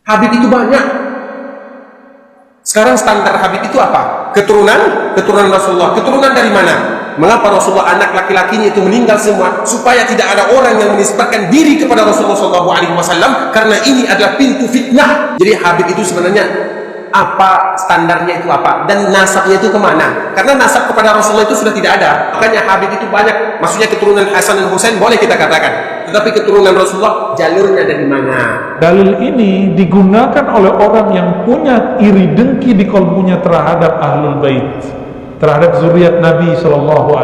Habib itu banyak. Sekarang standar Habib itu apa? Keturunan Rasulullah. Keturunan dari mana? Mengapa Rasulullah anak laki-lakinya itu meninggal semua? Supaya tidak ada orang yang menisbatkan diri kepada Rasulullah SAW, karena ini adalah pintu fitnah. Jadi Habib itu sebenarnya apa standarnya itu apa, dan nasabnya itu kemana? Karena nasab kepada Rasulullah itu sudah tidak ada. Makanya Habib itu banyak. Maksudnya keturunan Hasan dan Husain boleh kita katakan, tetapi keturunan Rasulullah jalurnya dari mana? Dalil ini digunakan oleh orang yang punya iri dengki di kalbunya terhadap ahlul bait, terhadap zuriat Nabi SAW,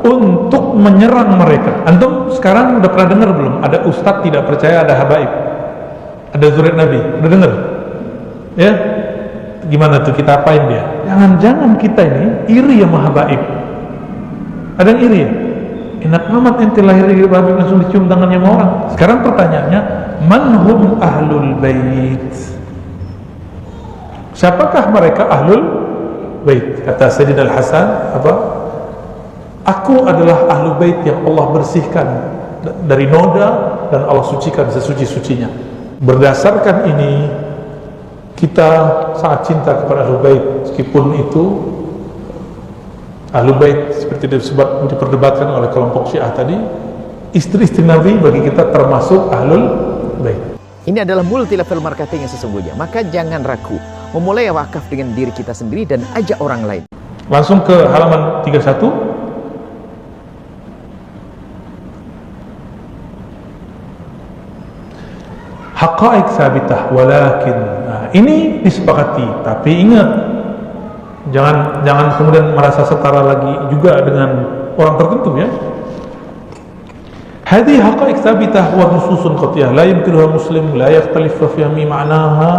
untuk menyerang mereka. Antum sekarang udah pernah dengar belum? Ada ustadz tidak percaya ada habaib, ada zuriat Nabi? Udah dengar? Ya? Gimana tuh, kita apain dia? Jangan-jangan kita ini iri sama habaib. Ada yang iri ya? Enak amat ente lahir di habaib langsung dicium tangannya sama orang. Sekarang pertanyaannya, man hum ahlul bait? Siapakah mereka ahlul bait? Kata Sayyidina Al-Hasan apa? Aku adalah ahlul bait yang Allah bersihkan dari noda dan Allah sucikan sesuci-sucinya. Berdasarkan ini kita sangat cinta kepada ahlul bait, meskipun itu ahlul bait seperti diperdebatkan oleh kelompok Syiah tadi, istri-istri Nabi bagi kita termasuk ahlul bait. Ini adalah multi level marketing yang sesungguhnya. Maka jangan ragu memulai wakaf dengan diri kita sendiri dan ajak orang lain. Langsung ke halaman 31. Haqa'iq sabitah walakin. Nah, ini disepakati, tapi ingat, jangan kemudian merasa setara lagi juga dengan orang tertentu ya. Hadhihi haqa'iq sabitah wa nususun qat'iyah la yumkinuha muslim la yakhtalifu fi ma'naha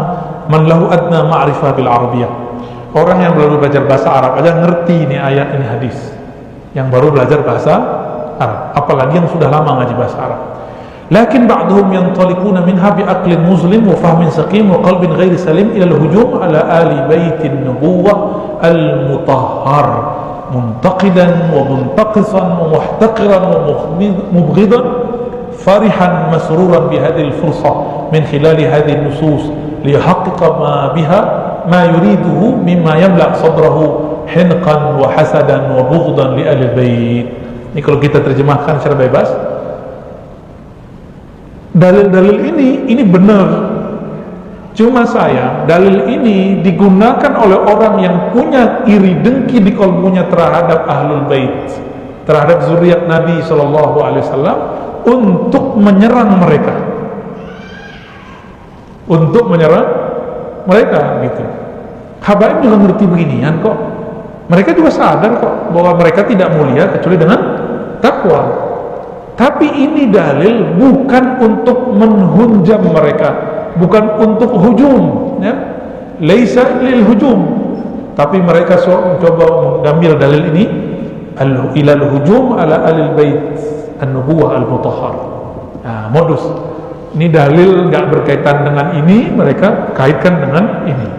man lahu adna ma'rifah bil arabiyyah. Orang yang baru belajar bahasa Arab aja ngerti ini ayat, ini hadis. Yang baru belajar bahasa Arab, apalagi yang sudah lama ngaji bahasa Arab. Lakin ba'duhum yantalikuna minha bi'aqlin muslim wa fahmin saqim wa qalbin ghairi salim ila al-hujum ala ali baitin nubuwah al-mutahhar muntaqidan wa muntaqisan wa muhtaqiran wa mubghidan farihan masruran bihadhihi al-fursah min khilali hadhihi an-nusus liyahaqqiqa ma biha ma yuriduhu mimma yamla' sadrahu hinqan wa hasadan wa bughdan li ahli al-bait. Ini kalau kita terjemahkan secara bebas, dalil-dalil ini benar. Cuma sayang, dalil ini digunakan oleh orang yang punya iri dengki di kalbunya terhadap ahlul bait, terhadap zuriat Nabi SAW, untuk menyerang mereka, gitu. Habaib juga ngerti beginian kok. Mereka juga sadar kok bahwa mereka tidak mulia kecuali dengan takwa. Tapi ini dalil bukan untuk menghujam mereka, bukan untuk hujum ya. Laisa lil hujum. Tapi mereka coba mengambil dalil ini ilal hujum ala alil bait an-nubuwah al-mutahhar. Nah, modus. Ini dalil enggak berkaitan dengan ini, mereka kaitkan dengan ini.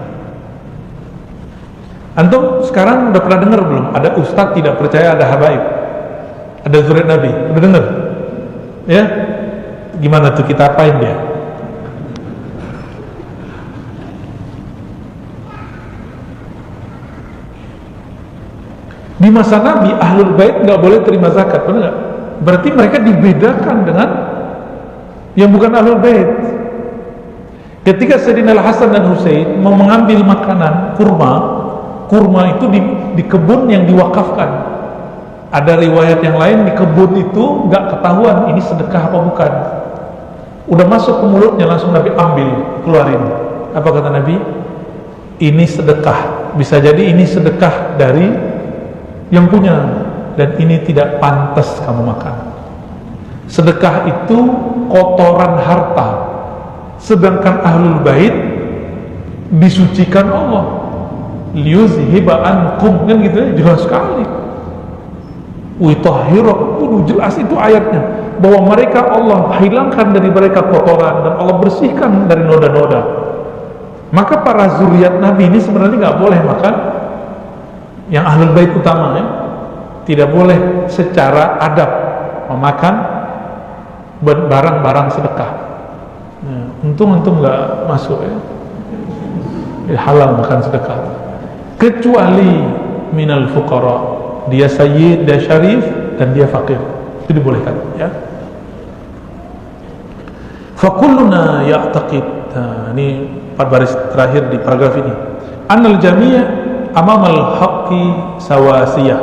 Antum sekarang udah pernah dengar belum? Ada ustadz tidak percaya ada habaib, ada zuriat Nabi? Udah dengar? Ya? Gimana tuh, kita apain dia? Di masa Nabi ahlul bait nggak boleh terima zakat, benar nggak? Berarti mereka dibedakan dengan yang bukan ahlul bait. Ketika Sayyidina Al-Hasan dan Husain mau mengambil makanan kurma itu di kebun yang diwakafkan. Ada riwayat yang lain di kebun itu nggak ketahuan ini sedekah apa bukan. Udah masuk ke mulutnya langsung Nabi ambil, keluarin. Apa kata Nabi? Ini sedekah. Bisa jadi ini sedekah dari yang punya, dan ini tidak pantas kamu makan. Sedekah itu kotoran harta, sedangkan ahlul bait disucikan Allah. Liyuzhiba ankum, kan gitu ya, jelas sekali. Witahhirakum, jelas itu ayatnya, bahwa mereka Allah hilangkan dari mereka kotoran dan Allah bersihkan dari noda-noda. Maka para zuriat Nabi ini sebenarnya nggak boleh makan yang ahlul bait utama ya. Tidak boleh secara adab memakan barang-barang sedekah. Untung antum nggak masuk ya. Halal makan sedekah. Kecuali minal fuqara, dia sayyid, dia syarif, dan dia fakir, itu dibolehkan ya. Fakulluna ya'taqid, nah, ini 4 baris terakhir di paragraf ini, annal jami' amamal haqqi sawasiyah,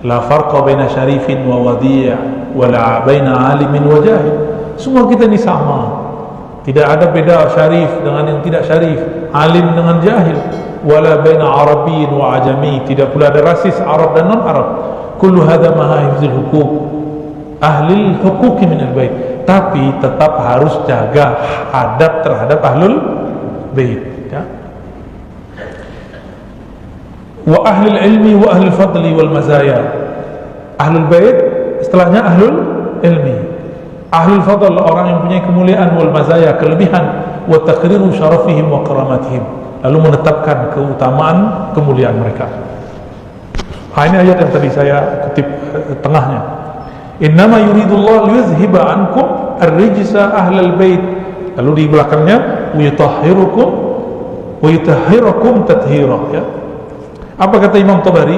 la farqa baina syarifin wa wadi' wala baina alimin wa jahil. Semua kita ini sama, tidak ada beda syarif dengan yang tidak syarif, alim dengan jahil, wala baina arabiyyin wa ajami, tidak pula ada rasis Arab dan non-Arab. Kullu hadha maha hifzil huquq ahli huquq min al-bait, tapi tetap harus jaga adab terhadap ahlul bait ya. Wa ahli ilmi wa ahli fadli wal mazaya, ahlul bait setelahnya ahlul ilmi, ahlul fadl orang yang punya kemuliaan, wal mazaya kelebihan, wa taqriru syarafihim wa karamatihim, lalu menetapkan keutamaan kemuliaan mereka. Ini ayat yang tadi saya kutip tengahnya. Innama yuridullah liyuzhiba ankum ar-rijsa ahlal bait, lalu di belakangnya wa yutahhirakum tathira ya. Apa kata Imam Tabari?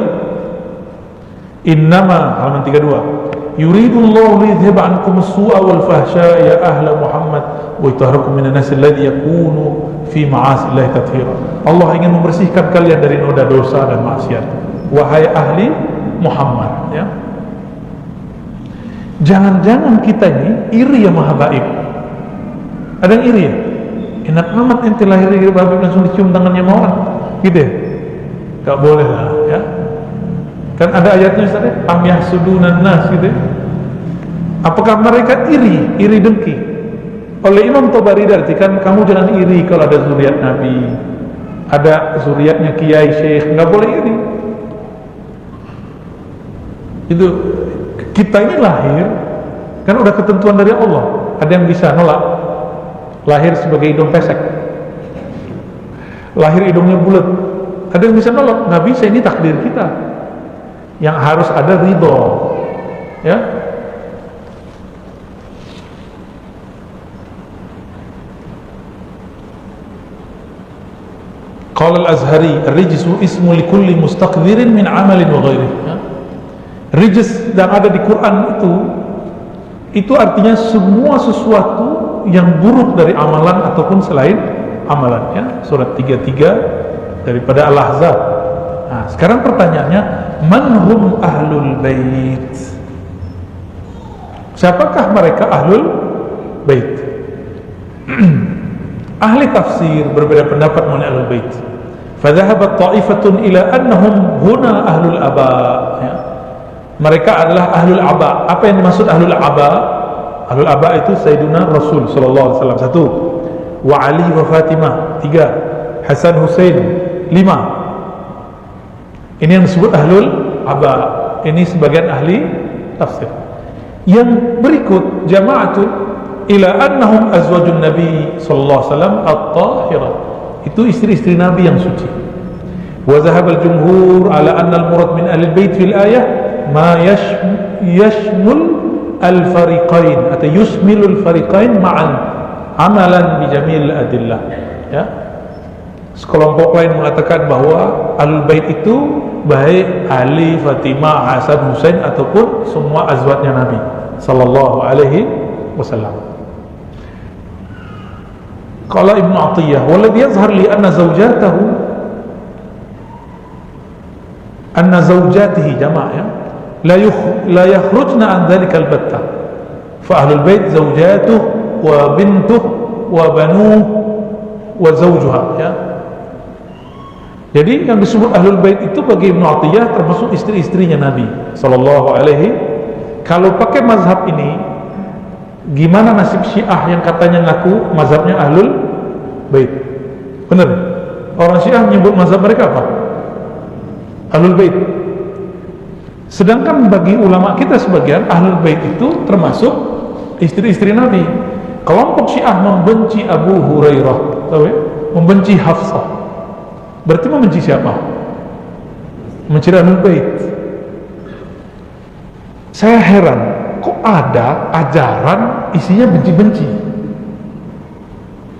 Innama, halaman 32, yuridullahu liyuzhiba ankum as-su'a wal fahsya ya ahla Muhammad wa yutahhirakum minan nas alladhi yakunu fi ma'asillahi tathira. Allah ingin membersihkan kalian dari noda dosa dan maksiat, wahai ahli Muhammad ya. Jangan-jangan kita ini iri ya maha baik. Ada yang iri ya? Enak amat ente lahir dari baik langsung dicium tangannya sama orang gitu ya? Gak boleh lah ya. Kan ada ayatnya Ustaz ya, am yahsudunan nas gitu ya. Apakah mereka iri dengki? Oleh Imam Tabari diartikan, kamu jangan iri kalau ada zuriat Nabi, ada zuriatnya kiai syekh, nggak boleh iri. Itu kita ini lahir kan udah ketentuan dari Allah. Ada yang bisa nolak? Lahir sebagai hidung pesek, lahir hidungnya bulat, ada yang bisa nolak? Nggak bisa, ini takdir kita. Yang harus ada ridho ya. Qala al-Azhari, ar-rijsu ismu likulli mustaqdirin min amalin wa ghairihi ya. Rijs yang ada di Quran itu artinya semua sesuatu yang buruk dari amalan ataupun selain amalan ya. Surat 33 daripada Al-Ahzab. Nah, sekarang pertanyaannya, man hum ahlul bait? Siapakah mereka ahlul bait? Ahli tafsir berbeda pendapat mengenai ahlul bait. Fadhahabat ta'ifatun ila annahum huna ahlul aba ya. Mereka adalah ahlul aba. Apa yang dimaksud ahlul aba? Ahlul aba itu Sayyiduna Rasul sallallahu alaihi wasallam 1, wa Ali wa Fatimah 3, Hasan Husain 5. Ini yang disebut ahlul aba. Ini sebagian ahli tafsir. Yang berikut jama'atun ila annahum azwajun Nabi sallallahu alaihi wasallam at-tahirah. Itu istri-istri Nabi yang suci. Wa zahaba al-jumhur ala anna al-murad min ahli al-bait fil ayah ma yashmul al-fariqain atau yusmilul fariqain ma'an amalan bi jamil adillah ya. Sekelompok lain mengatakan bahwa ahlul bait itu baik Ali, Fatimah, Hasan, Husain ataupun semua azwajnya Nabi sallallahu alaihi wasallam. Qala Ibnu Athiyyah, walladhi yazhar li anna zawjatihi jama' ya, la yakhrujna an dhalika al-batta. Fa ahlul bait zawjatuh wa bintuh wa banuh wa zawjuha ya. Jadi yang disebut ahlul bait itu bagi Ibnu Athiyyah termasuk istri-istrinya Nabi sallallahu alaihi. Kalau pakai mazhab ini, gimana nasib Syiah yang katanya ngaku mazhabnya ahlul bait? Benar? Orang Syiah menyebut mazhab mereka apa? Ahlul bait. Sedangkan bagi ulama kita sebagian, ahlul bait itu termasuk istri-istri Nabi. Kelompok Syiah membenci Abu Hurairah, tahu ya? Membenci Hafsah. Berarti membenci siapa? Membenci ahlul bait. Saya heran, kok ada ajaran isinya benci-benci?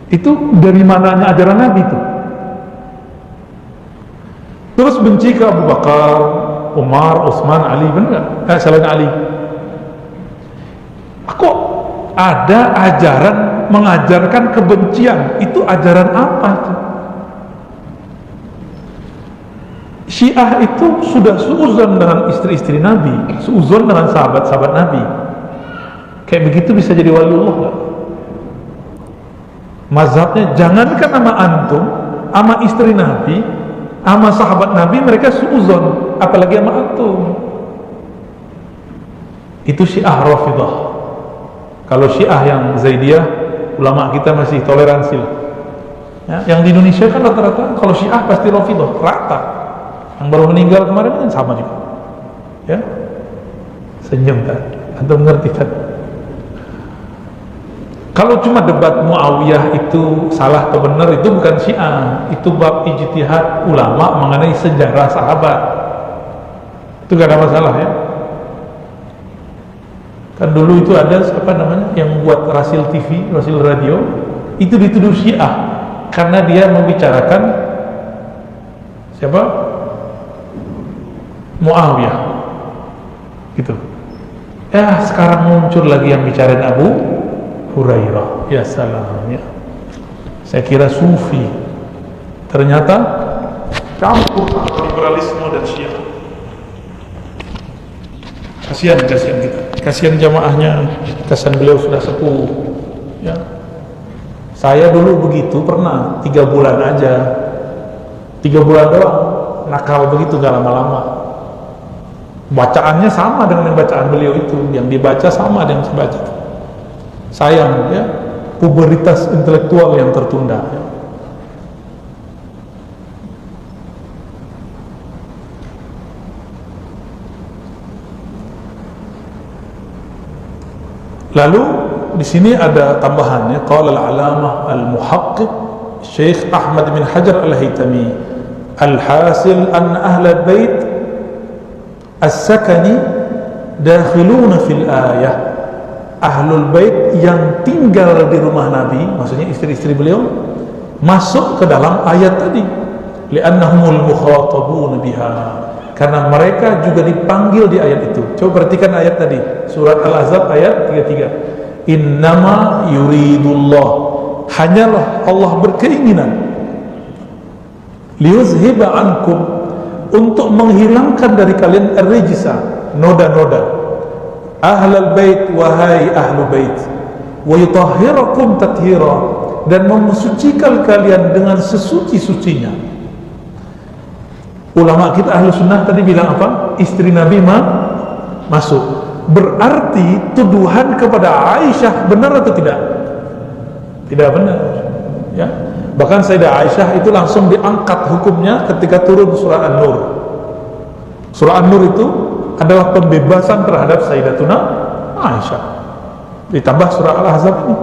Itu dari mananya ajaran Nabi itu? Terus benci ke Abu Bakar, Umar, Utsman, Ali, benar nggak? Selain Ali. Kok ada ajaran mengajarkan kebencian? Itu ajaran apa itu? Syiah itu sudah suuzon dengan istri-istri Nabi, suuzon dengan sahabat-sahabat Nabi. Kayak begitu bisa jadi waliullah nggak? Mazhabnya jangankan sama antum, sama istri Nabi, sama sahabat Nabi mereka suuzon, apalagi sama antum. Itu Syiah Rafidah. Kalau Syiah yang Zaidiyah, ulama kita masih toleransi lah. Ya, yang di Indonesia kan rata-rata kalau Syiah pasti Rafidah, rata. Yang baru meninggal kemarin kan sama juga. Ya, senyum kan? Antum mengerti kan? Kalau cuma debat Muawiyah itu salah atau benar, itu bukan Syiah, itu bab ijtihad ulama mengenai sejarah sahabat. Itu gak ada masalah ya. Kan dulu itu ada siapa namanya yang buat Rasil TV, Rasil Radio, itu dituduh Syiah karena dia membicarakan siapa? Muawiyah. Gitu. Ya, sekarang muncul lagi yang bicarain Abu Hurairah. Ya salam ya. Saya kira sufi. Ternyata campur liberalisme dan Syiah. Kasihan kita. Kasihan jamaahnya. Kasihan beliau sudah sepuh. Ya. Saya dulu begitu pernah 3 bulan aja. 3 bulan doang. Nakal begitu gak lama-lama. Bacaannya sama dengan yang bacaan beliau itu, yang dibaca sama dengan yang saya baca. Sayang ya, puberitas intelektual yang tertunda ya. Lalu di sini ada tambahannya, qala al-alamah al-muhaqqiq Syekh Ahmad bin Hajar al-Haytami, al-hasil an ahla bait as-sakani dakhiluna fil ayah. Ahlul bait yang tinggal di rumah Nabi, maksudnya istri-istri beliau, masuk ke dalam ayat tadi, li'annahumul mukhatabun biha, karena mereka juga dipanggil di ayat itu. Coba perhatikan ayat tadi, surat Al-Ahzab ayat 33. Innama yuridullah, hanyalah Allah berkeinginan, liyuzhiba ankum, untuk menghilangkan dari kalian ar-rijsa, noda-noda, ahlal bait, wahai ahlu bait, wa yutahhirakum tathira, dan memensucikan kalian dengan sesuci-sucinya. Ulama kita ahlu sunnah tadi bilang apa? Istri Nabi masuk. Berarti tuduhan kepada Aisyah benar atau tidak? Tidak benar ya. Bahkan Sayyidah Aisyah itu langsung diangkat hukumnya ketika turun surah An-Nur. Surah An-Nur itu adalah pembebasan terhadap Sayyidatuna Aisyah. Ditambah surah Al-Ahzab ini,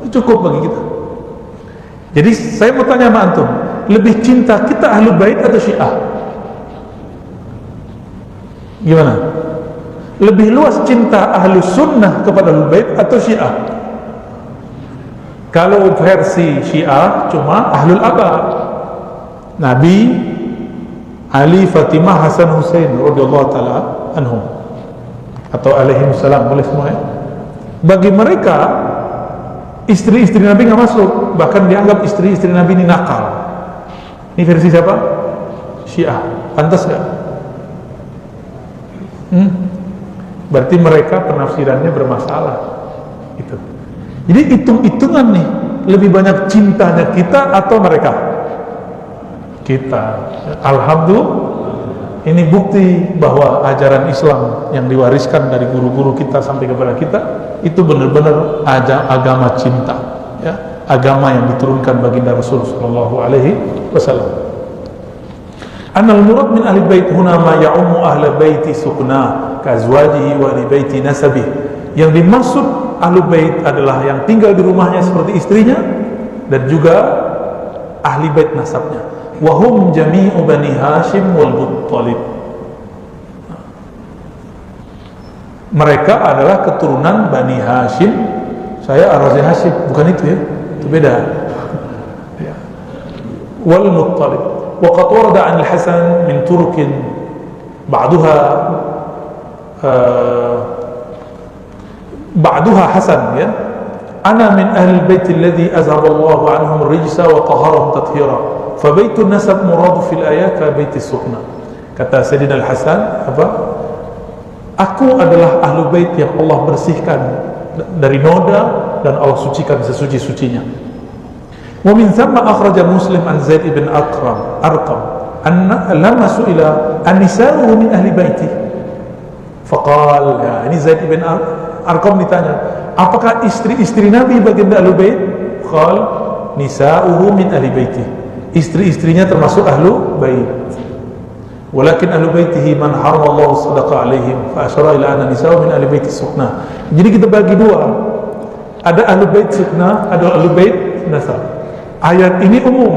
cukup bagi kita. Jadi saya mau tanya sama antum, lebih cinta kita Ahlul Bait atau Syiah? Gimana? Lebih luas cinta Ahlus Sunnah kepada Ahlul Bait atau Syiah? Kalau versi Syiah cuma Ahlul Aba, Nabi, Ali, Fatimah, Hasan, Husain radhiyallahu taala anhum, atau alaihimussalam, boleh semua ya. Bagi mereka istri-istri Nabi nggak masuk, bahkan dianggap istri-istri Nabi ini nakal. Ini versi siapa? Syiah. Pantas nggak? Berarti mereka penafsirannya bermasalah. Itu. Jadi hitung-hitungan nih, lebih banyak cintanya kita atau mereka? Kita. Alhamdulillah, ini bukti bahwa ajaran Islam yang diwariskan dari guru-guru kita sampai kepada kita itu benar-benar agama cinta, ya, agama yang diturunkan baginda Rasul sallallahu alaihi wasallam. Anal murad min ahli bait huna ma ya'ummu ahli baiti sukna ka azwajihi wa ahli baiti nasabih. Yang dimaksud ahli bait adalah yang tinggal di rumahnya seperti istrinya dan juga ahli bait nasabnya. Wa hum jami'u bani Hashim wal Muttalib. Mereka adalah keturunan Bani Hashim. Saya Ar-Razi Hashim, bukan itu ya, itu beda. wal Muttalib. Wa qad warada 'an al-Hasan min turuq ba'daha Hasan, ya. Ana min ahli al-bait alladhi azhaba Allahu 'anhum ar-rijsa wa tahharahum tathhira. Fa baitun nasab murad fil ayat ka bait as-sunnah. Kata Sayyidina Al-Hasan, apa? Aku adalah ahlu bait yang Allah bersihkan dari noda dan Allah sucikan sesuci-sucinya. Wa min thamma akhraja Muslim an Zaid ibn Arqam anna lamma su'ila an-nisa'u min ahli baiti. Faqal, ya, ini Zaid ibn Arqam ditanya, apakah istri-istri Nabi bagian ahlu bait? Qal, nisa'uhu min ahli baiti. Istri-istrinya termasuk ahlu bait. Walakin ahlu baitihi man haramallahu sadaqa alaihim fa asyara ila anna nisa'u min ahli baiti sunnah. Jadi kita bagi dua. Ada ahlu bait sunnah, ada ahlu bait nasab. Ayat ini umum,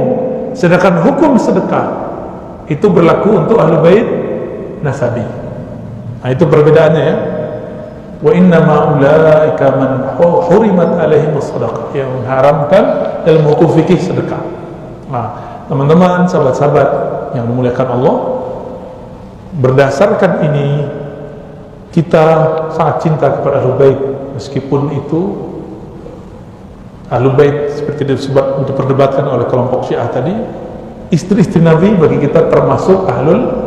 sedangkan hukum sedekah itu berlaku untuk ahlu bait nasabi. Nah, itu perbedaannya, ya. Wa inna ma ulaika man hurimat alaihim sadaqah, yang mengharamkan dalam hukum fikih sedekah. Nah, teman-teman, sahabat-sahabat yang dimuliakan Allah, berdasarkan ini kita sangat cinta kepada Ahlul Bait, meskipun itu Ahlul Bait seperti diperdebatkan oleh kelompok Syiah tadi, istri-istri Nabi bagi kita termasuk Ahlul